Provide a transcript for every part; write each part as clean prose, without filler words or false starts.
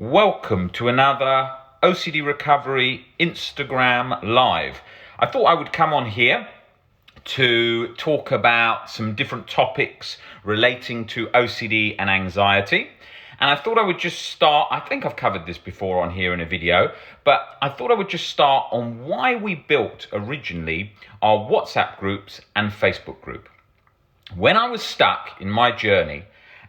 Welcome to another OCD Recovery Instagram Live. I thought I would come on here to talk about some different topics relating to OCD and anxiety. And I thought I would just start, I think I've covered this before on here in a video, but I thought I would just start on why we built originally our WhatsApp groups and Facebook group. When I was stuck in my journey,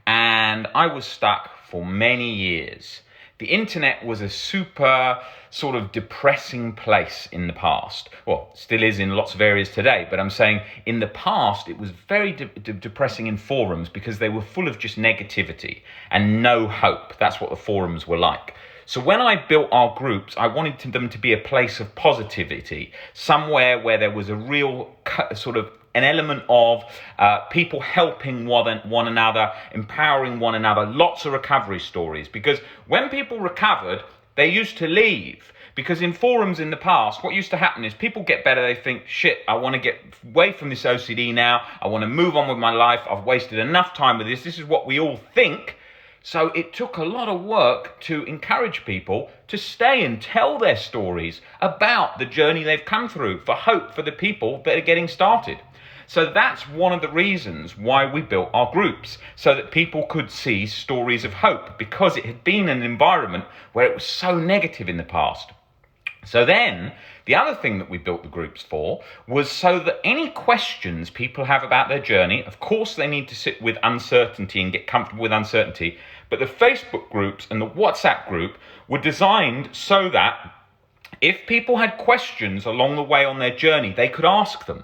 and I was stuck for many years, the internet was a super sort of depressing place in the past. Well, still is in lots of areas today, but I'm saying in the past it was very depressing in forums because they were full of just negativity and no hope. That's what the forums were like. So when I built our groups, I wanted them to be a place of positivity, somewhere where there was a real sort of an element of people helping one another, empowering one another, lots of recovery stories. Because when people recovered, they used to leave. Because in forums in the past, what used to happen is people get better, they think, shit, I want to get away from this OCD now, I want to move on with my life, I've wasted enough time with this is what we all think. So it took a lot of work to encourage people to stay and tell their stories about the journey they've come through, for hope for the people that are getting started. So that's one of the reasons why we built our groups, so that people could see stories of hope, because it had been an environment where it was so negative in the past. So then, the other thing that we built the groups for was so that any questions people have about their journey, of course they need to sit with uncertainty and get comfortable with uncertainty, but the Facebook groups and the WhatsApp group were designed so that if people had questions along the way on their journey, they could ask them.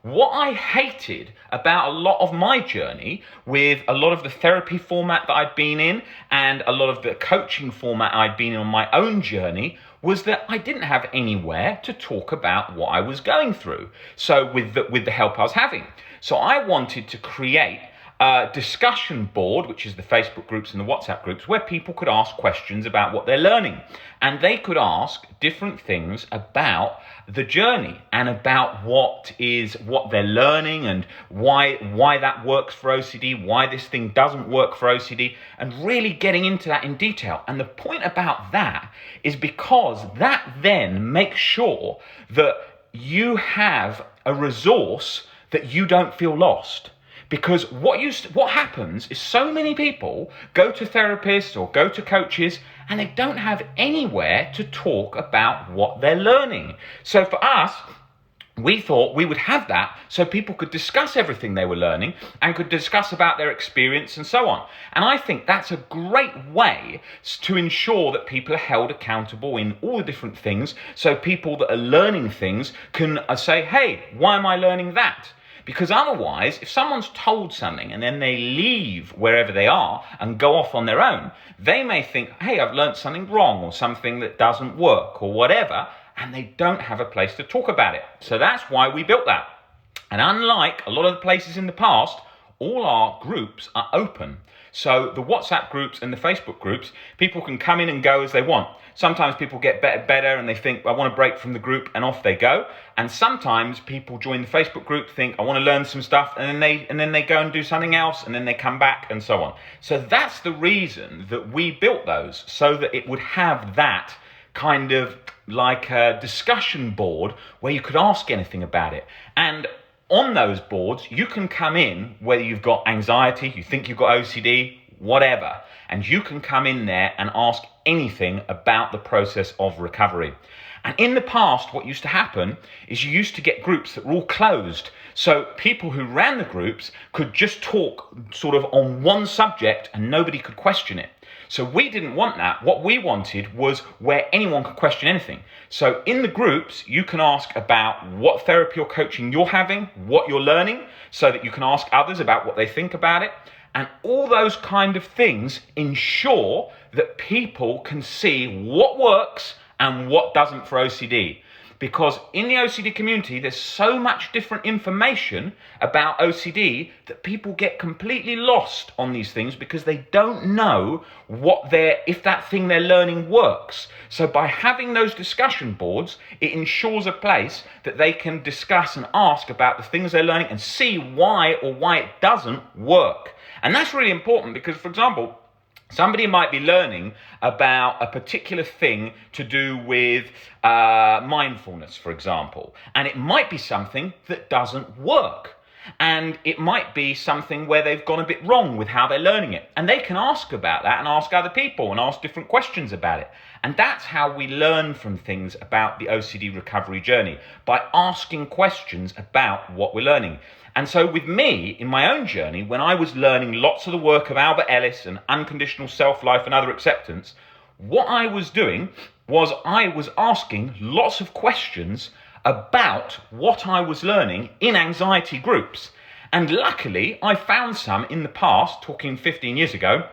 What I hated about a lot of my journey with a lot of the therapy format that I'd been in and a lot of the coaching format I'd been in on my own journey was that I didn't have anywhere to talk about what I was going through. So with the help I was having. So I wanted to create a discussion board, which is the Facebook groups and the WhatsApp groups, where people could ask questions about what they're learning. And they could ask different things about the journey and about what they're learning and why that works for OCD, why this thing doesn't work for OCD, and really getting into that in detail. And the point about that is because that then makes sure that you have a resource that you don't feel lost. Because what happens is so many people go to therapists or go to coaches and they don't have anywhere to talk about what they're learning. So for us, we thought we would have that so people could discuss everything they were learning and could discuss about their experience and so on. And I think that's a great way to ensure that people are held accountable in all the different things, so people that are learning things can say, hey, why am I learning that? Because otherwise, if someone's told something and then they leave wherever they are and go off on their own, they may think, hey, I've learned something wrong or something that doesn't work or whatever, and they don't have a place to talk about it. So that's why we built that. And unlike a lot of the places in the past, all our groups are open. So the WhatsApp groups and the Facebook groups, people can come in and go as they want. Sometimes people get better and they think, I want to break from the group, and off they go. And sometimes people join the Facebook group, think, I want to learn some stuff, and then they go and do something else, and then they come back and so on. So that's the reason that we built those, so that it would have that kind of like a discussion board where you could ask anything about it. And on those boards, you can come in, whether you've got anxiety, you think you've got OCD, whatever, and you can come in there and ask anything about the process of recovery. And in the past, what used to happen is you used to get groups that were all closed. So people who ran the groups could just talk sort of on one subject and nobody could question it. So we didn't want that. What we wanted was where anyone could question anything. So in the groups, you can ask about what therapy or coaching you're having, what you're learning, so that you can ask others about what they think about it. And all those kind of things ensure that people can see what works and what doesn't for OCD. Because in the OCD community, there's so much different information about OCD that people get completely lost on these things because they don't know if that thing they're learning works. So by having those discussion boards, it ensures a place that they can discuss and ask about the things they're learning and see why it doesn't work. And that's really important because, for example, Somebody might be learning about a particular thing to do with mindfulness, for example, and it might be something that doesn't work. And it might be something where they've gone a bit wrong with how they're learning it. And they can ask about that and ask other people and ask different questions about it. And that's how we learn from things about the OCD recovery journey, by asking questions about what we're learning. And so with me, in my own journey, when I was learning lots of the work of Albert Ellis and unconditional self-life and other acceptance, what I was doing was I was asking lots of questions about what I was learning in anxiety groups. And luckily, I found some in the past, talking 15 years ago,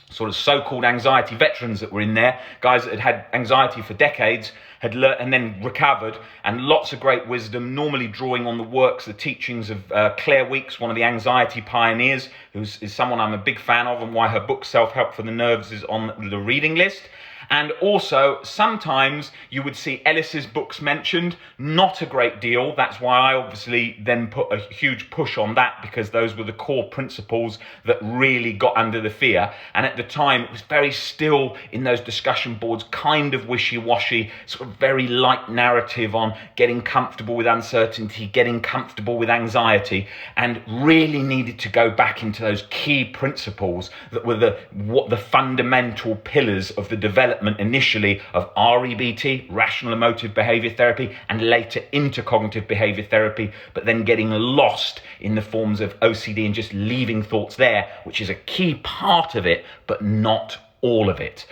sort of so-called anxiety veterans that were in there, guys that had had anxiety for decades, had learned and then recovered, and lots of great wisdom, normally drawing on the works, the teachings of Claire Weekes, one of the anxiety pioneers, is someone I'm a big fan of, and why her book Self-Help for the Nerves is on the reading list. And also, sometimes you would see Ellis's books mentioned, not a great deal. That's why I obviously then put a huge push on that, because those were the core principles that really got under the fear. And at the time, it was very still in those discussion boards, kind of wishy-washy, sort of very light narrative on getting comfortable with uncertainty, getting comfortable with anxiety, and really needed to go back into those key principles that were the fundamental pillars of the development initially of REBT, rational emotive behavior therapy, and later into cognitive behavior therapy, but then getting lost in the forms of OCD and just leaving thoughts there, which is a key part of it, but not all of it.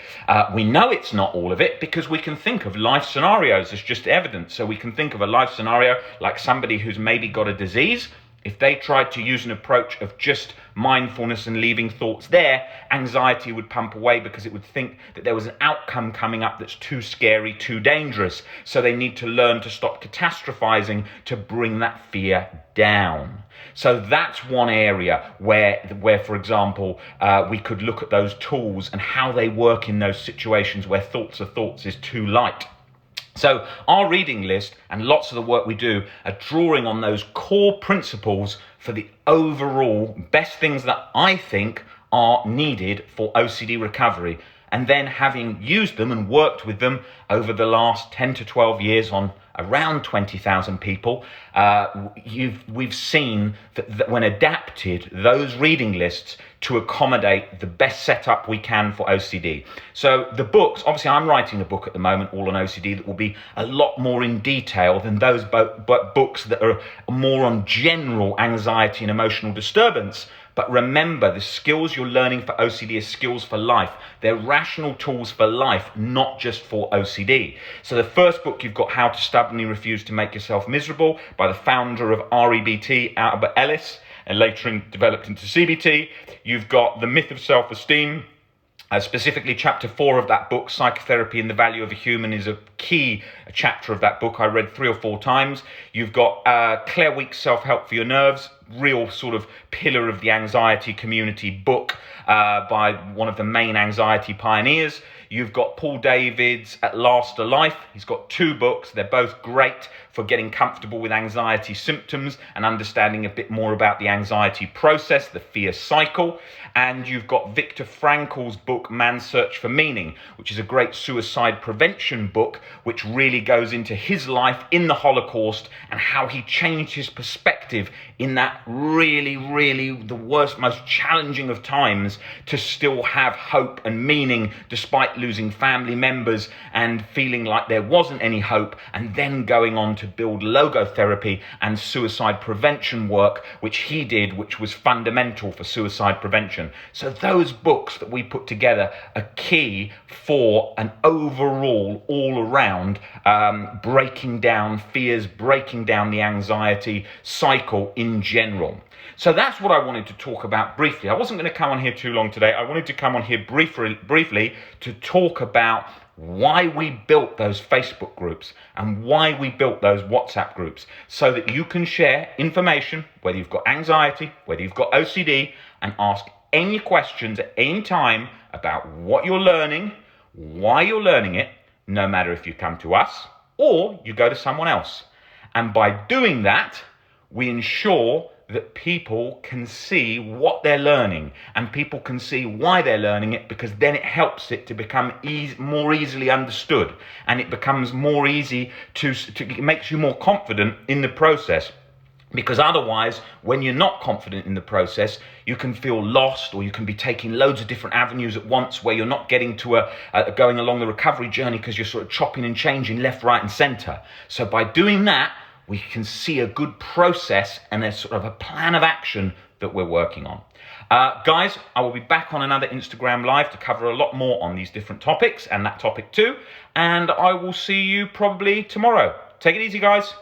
We know it's not all of it because we can think of life scenarios as just evidence. So we can think of a life scenario like somebody who's maybe got a disease. If they tried to use an approach of just mindfulness and leaving thoughts there, anxiety would pump away because it would think that there was an outcome coming up that's too scary, too dangerous. So they need to learn to stop catastrophizing to bring that fear down. So that's one area where for example, we could look at those tools and how they work in those situations where thoughts of thoughts is too light. So our reading list and lots of the work we do are drawing on those core principles for the overall best things that I think are needed for OCD recovery. And then having used them and worked with them over the last 10 to 12 years on around 20,000 people, we've seen that when adapted, those reading lists to accommodate the best setup we can for OCD. So the books, obviously I'm writing a book at the moment all on OCD that will be a lot more in detail than those books that are more on general anxiety and emotional disturbance. But remember, the skills you're learning for OCD are skills for life. They're rational tools for life, not just for OCD. So the first book you've got, How to Stubbornly Refuse to Make Yourself Miserable, by the founder of REBT, Albert Ellis, and later developed into CBT. You've got The Myth of Self-Esteem. Specifically, chapter 4 of that book, Psychotherapy and the Value of a Human, is a key chapter of that book I read 3 or 4 times. You've got Claire Weekes' Self-Help for Your Nerves, real sort of pillar of the anxiety community book by one of the main anxiety pioneers. You've got Paul David's At Last a Life. He's got 2 books. They're both great for getting comfortable with anxiety symptoms and understanding a bit more about the anxiety process, the fear cycle. And you've got Viktor Frankl's book, Man's Search for Meaning, which is a great suicide prevention book, which really goes into his life in the Holocaust and how he changed his perspective in that really, really the worst, most challenging of times to still have hope and meaning despite losing family members and feeling like there wasn't any hope, and then going on to build logotherapy and suicide prevention work, which he did, which was fundamental for suicide prevention. So those books that we put together are key for an overall, all-around breaking down fears, breaking down the anxiety cycle in general. So that's what I wanted to talk about briefly. I wasn't going to come on here too long today. I wanted to come on here briefly to talk about why we built those Facebook groups and why we built those WhatsApp groups, so that you can share information, whether you've got anxiety, whether you've got OCD, and ask any questions at any time about what you're learning, why you're learning it, no matter if you come to us or you go to someone else. And by doing that, we ensure that people can see what they're learning, and people can see why they're learning it, because then it helps it to become more easily understood, and it becomes more easy it makes you more confident in the process. Because otherwise, when you're not confident in the process, you can feel lost, or you can be taking loads of different avenues at once, where you're not getting to going along the recovery journey, because you're sort of chopping and changing left, right, and center. So by doing that, we can see a good process and a sort of a plan of action that we're working on. Guys, I will be back on another Instagram Live to cover a lot more on these different topics and that topic too. And I will see you probably tomorrow. Take it easy, guys.